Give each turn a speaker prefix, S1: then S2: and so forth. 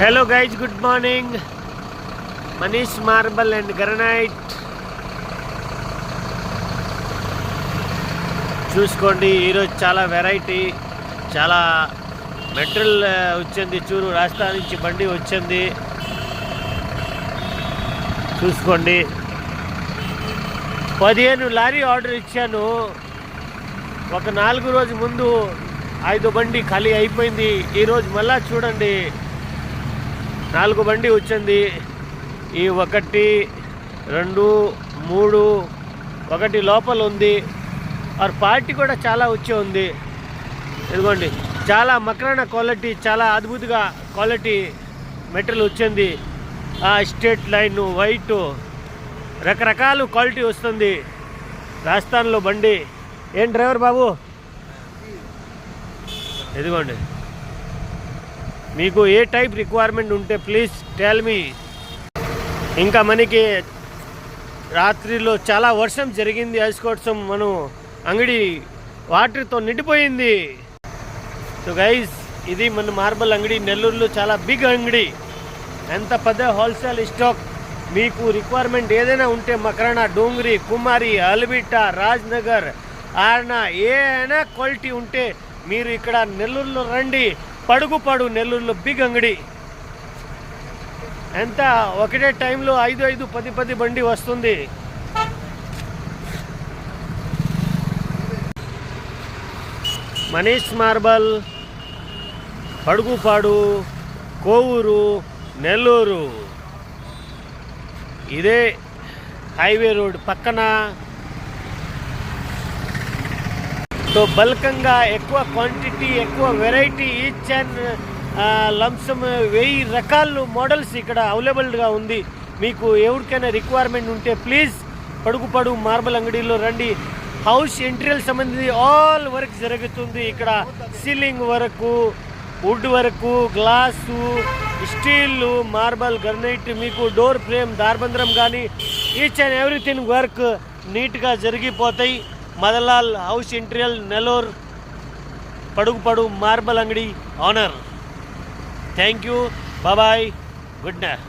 S1: Hello guys, good morning. Manish Marble and Granite. చూసుకోండి ఈరోజు చాలా వెరైటీ, చాలా మెటీరియల్ వచ్చింది. చూరు రాజస్థాన్ నుంచి బండి వచ్చింది. చూసుకోండి 15 లారీ ఆర్డర్ ఇచ్చాను. ఒక 4 రోజు ముందు 5 బండి ఖాళీ అయిపోయింది. ఈరోజు మళ్ళా చూడండి 4 బండి వచ్చింది. ఈ 1 2 3 ఒకటి లోపల ఉంది. ఆర్ పార్టీ కూడా చాలా వచ్చి ఉంది. ఇదిగోండి చాలా మక్రానా క్వాలిటీ, చాలా అద్భుతంగా క్వాలిటీ మెటీరియల్ వచ్చింది. స్ట్రేట్ లైన్ వైట్ రకరకాల క్వాలిటీ వస్తుంది రాజస్థాన్లో బండి. ఏం డ్రైవర్ బాబు, ఇదిగోండి మీకు ఏ టైప్ రిక్వైర్మెంట్ ఉంటే ప్లీజ్ టెల్ మీ. ఇంకా మనకి రాత్రిలో చాలా వర్షం జరిగింది. ఐసుకోసం మనం అంగడి వాటర్తో నిండిపోయింది. సో గైస్, ఇది మన మార్బల్ అంగడి నెల్లూరులో చాలా బిగ్ అంగడి. ఎంత పెద్ద హోల్సేల్ స్టాక్. మీకు రిక్వైర్మెంట్ ఏదైనా ఉంటే మకరానా, డోంగ్రీ, కుమారి, అల్బిటా, రాజ్నగర్, ఆర్నా ఏదైనా క్వాలిటీ ఉంటే మీరు ఇక్కడ నెల్లూరులో రండి. పడుగుపాడు నెల్లూరులో బిగ్ అంగడి. ఎంత ఒకటే టైంలో 5 10 బండి వస్తుంది. మనీష్ మార్బల్, పడుగుపాడు, కోవూరు, నెల్లూరు. ఇదే హైవే రోడ్ పక్కన. సో బల్కంగా ఎక్కువ క్వాంటిటీ, ఎక్కువ వెరైటీ, ఈచ్ అండ్ లంసమ్ 1000 రకాలు మోడల్స్ ఇక్కడ అవైలబుల్గా ఉంది. మీకు ఎవరికైనా రిక్వైర్మెంట్ ఉంటే ప్లీజ్ పడుగుపాడు మార్బల్ అంగడిలో రండి. హౌస్ ఇంటీరియర్ సంబంధించి ఆల్ వర్క్ జరుగుతుంది ఇక్కడ. సీలింగ్ వరకు, వుడ్ వరకు, గ్లాసు, స్టీల్, మార్బల్, గ్రనైట్, మీకు డోర్ ఫ్రేమ్, దార్బంద్రం కానీ ఈచ్ అండ్ ఎవ్రీథింగ్ వర్క్ నీట్గా జరిగిపోతాయి. మదలాల్ house interior, Nellore, Padugupadu marble అంగడి owner. Thank you, bye, good night.